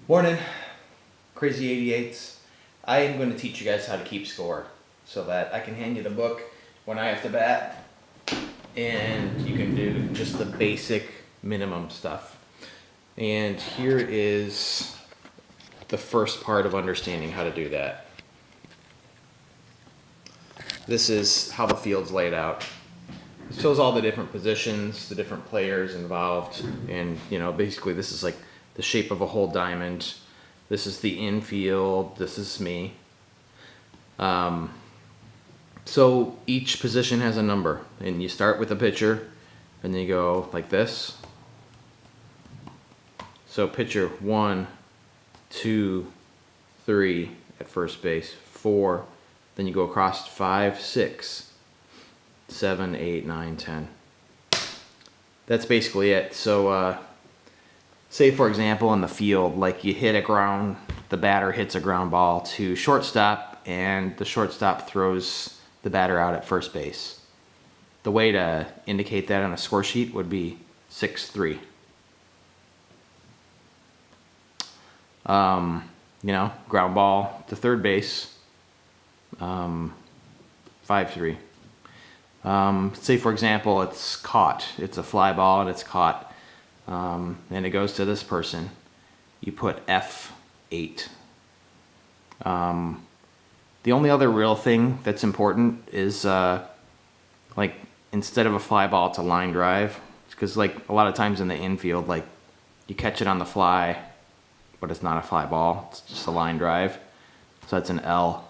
Morning, crazy 88's. I am going to teach you guys how to keep score so that I can hand you the book when I have to bat and you can do just the basic minimum stuff. And here is the first part of understanding how to do that. This is how the field's laid out. It shows all the different positions, the different players involved, and basically this is like the shape of a whole diamond. This is the infield, this is me. So each position has a number, and you start with a pitcher, and then you go like this. So pitcher 1, 2, 3 at first base, 4, then you go across 5, 6, 7, 8, 9, 10. That's basically it. So say for example in the field, like you hit the batter hits a ground ball to shortstop, and the shortstop throws the batter out at first base. The way to indicate that on a score sheet would be 6-3. Ground ball to third base, 5-3. Say for example it's caught. It's a fly ball and it's caught, and it goes to this person. You put F8. The only other real thing that's important is like instead of a fly ball, it's a line drive, because like a lot of times in the infield, like you catch it on the fly, but it's not a fly ball, it's just a line drive. So that's an L,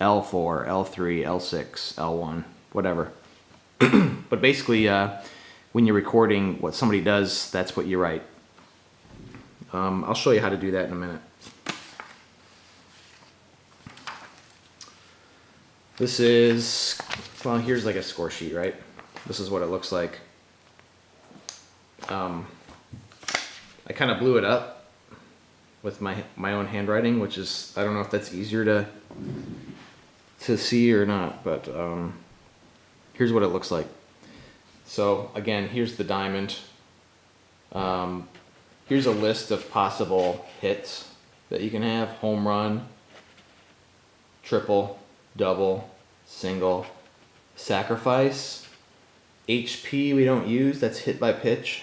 L4, L3, L6, L1, whatever. But basically, when you're recording what somebody does, that's what you write. I'll show you how to do that in a minute. This is, well, here's like a score sheet, right? This is what it looks like. I kind of blew it up with my own handwriting, which is, I don't know if that's easier to see or not, but here's what it looks like. So again, here's the diamond. Here's a list of possible hits that you can have: home run, triple, double, single, sacrifice. HP we don't use, that's hit by pitch.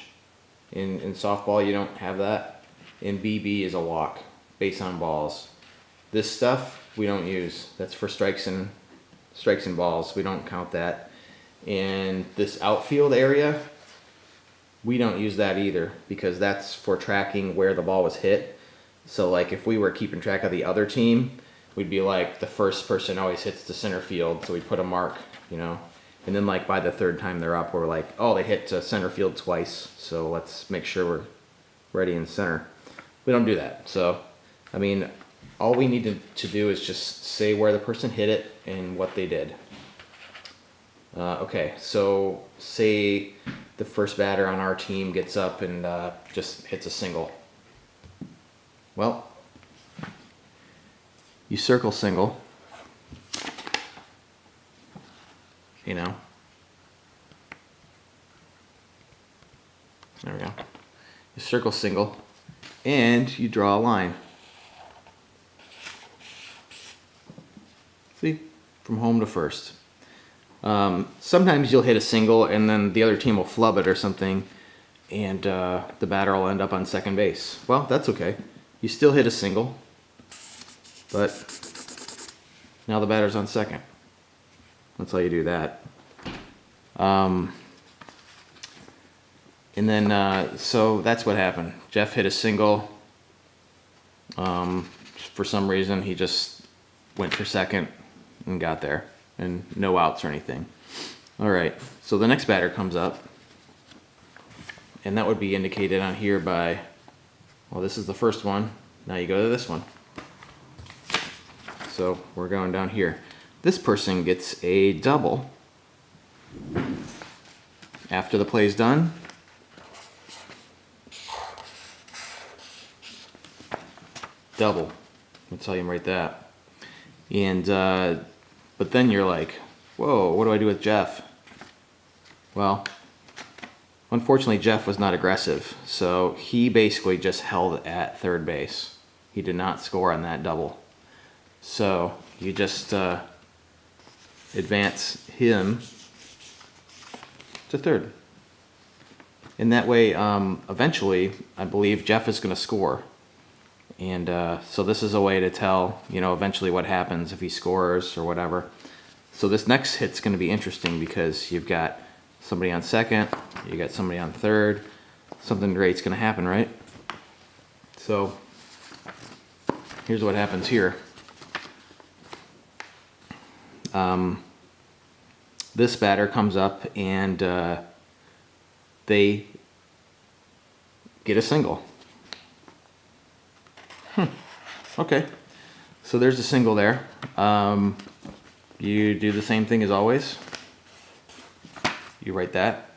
In softball you don't have that. And BB is a walk, base on balls. This stuff we don't use, that's for strikes and balls, we don't count that. And this outfield area, we don't use that either, because that's for tracking where the ball was hit. So like if we were keeping track of the other team, we'd be like, the first person always hits the center field, so we put a mark, and then like by the third time they're up, we're like, oh, they hit to center field twice, so let's make sure we're ready in center. We don't do that. So I mean, all we need to do is just say where the person hit it and what they did. Okay, so say the first batter on our team gets up and just hits a single. Well, you circle single, there we go. You circle single and you draw a line. See, from home to first. Sometimes you'll hit a single and then the other team will flub it or something, and the batter will end up on second base. Well, that's okay. You still hit a single, but now the batter's on second. That's how you do that. And then, so that's what happened. Jeff hit a single. For some reason, he just went for second and got there, and no outs or anything. All right, so the next batter comes up, and that would be indicated on here by, well, this is the first one. Now you go to this one. So we're going down here. This person gets a double. After the play's done, double. I'll tell you right that. And but then you're like, whoa, what do I do with Jeff? Well, Unfortunately, Jeff was not aggressive, so he basically just held at third base. He did not score on that double. So you just advance him to third. And that way, eventually, I believe Jeff is going to score. And so this is a way to tell, eventually what happens if he scores or whatever. So this next hit's going to be interesting because you've got somebody on second, you got somebody on third. Something great's going to happen, right? So here's what happens here. This batter comes up and they get a single. Okay, so there's a single there. You do the same thing as always. You write that.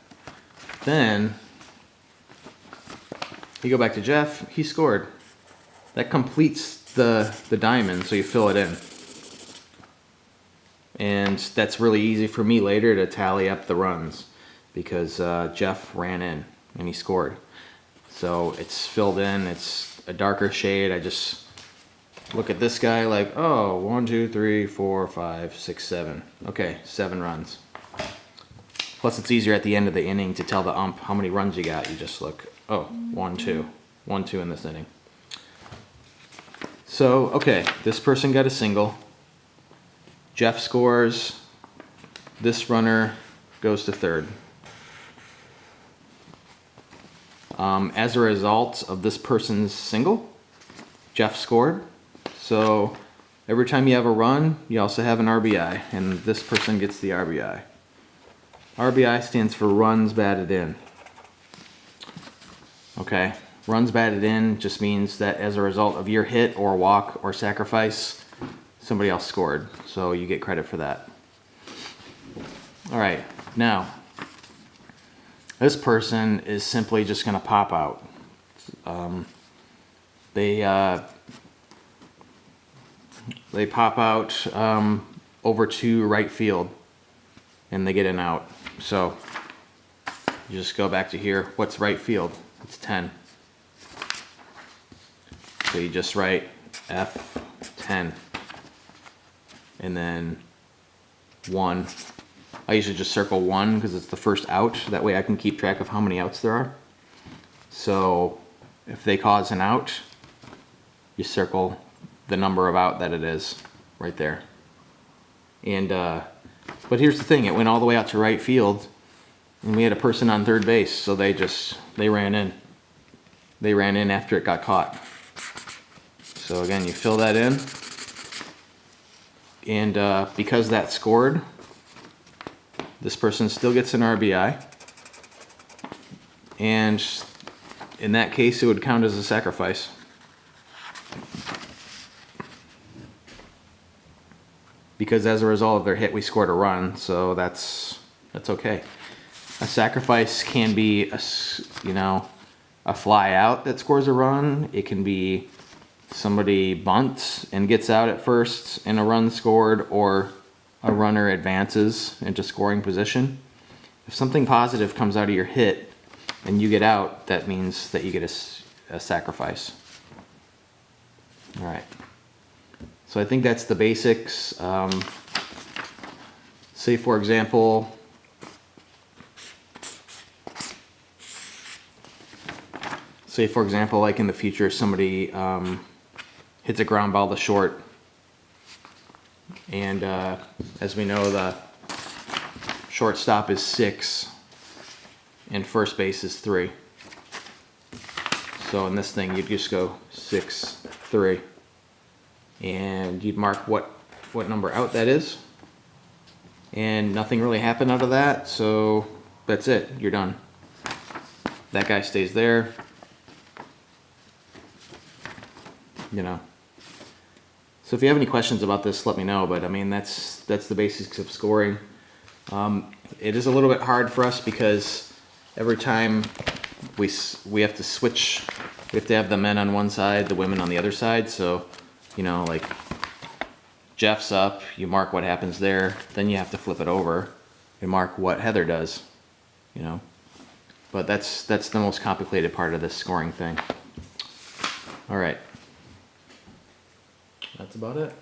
Then you go back to Jeff. He scored. That completes the diamond, so you fill it in. And that's really easy for me later to tally up the runs because Jeff ran in and he scored. So it's filled in. It's a darker shade. I just look at this guy like, oh, 1, 2, 3, 4, 5, 6, 7. Okay, 7 runs. Plus it's easier at the end of the inning to tell the ump how many runs you got. You just look, oh, 1, 2. 1, 2 in this inning. So, okay, this person got a single. Jeff scores. This runner goes to third. As a result of this person's single, Jeff scored. So every time you have a run, you also have an RBI, and this person gets the RBI. RBI stands for runs batted in. Okay, runs batted in just means that as a result of your hit or walk or sacrifice, somebody else scored. So you get credit for that. All right, now this person is simply just going to pop out. They pop out over to right field, and they get an out. So you just go back to here. What's right field? It's 10. So you just write F10, and then 1. I usually just circle 1 because it's the first out. That way I can keep track of how many outs there are. So if they cause an out, you circle the number of out that it is right there. And but here's the thing, it went all the way out to right field, and we had a person on third base, so they ran in. They ran in after it got caught. So again, you fill that in, and because that scored, this person still gets an RBI, and in that case, it would count as a sacrifice. Because as a result of their hit, we scored a run, so that's okay. A sacrifice can be a fly out that scores a run. It can be somebody bunts and gets out at first and a run scored, or a runner advances into scoring position. If something positive comes out of your hit and you get out, that means that you get a sacrifice. All right. So I think that's the basics. Say for example, like in the future, somebody hits a ground ball to short, and as we know, the shortstop is 6 and first base is 3. So in this thing, you'd just go 6, 3, and you'd mark what number out that is, and nothing really happened out of that, so that's it, you're done. That guy stays there, So if you have any questions about this, let me know, but I mean, that's the basics of scoring. It is a little bit hard for us because every time we have to switch, we have to have the men on one side, the women on the other side, so like Jeff's up, you mark what happens there, then you have to flip it over and mark what Heather does, But that's the most complicated part of this scoring thing. All right. That's about it.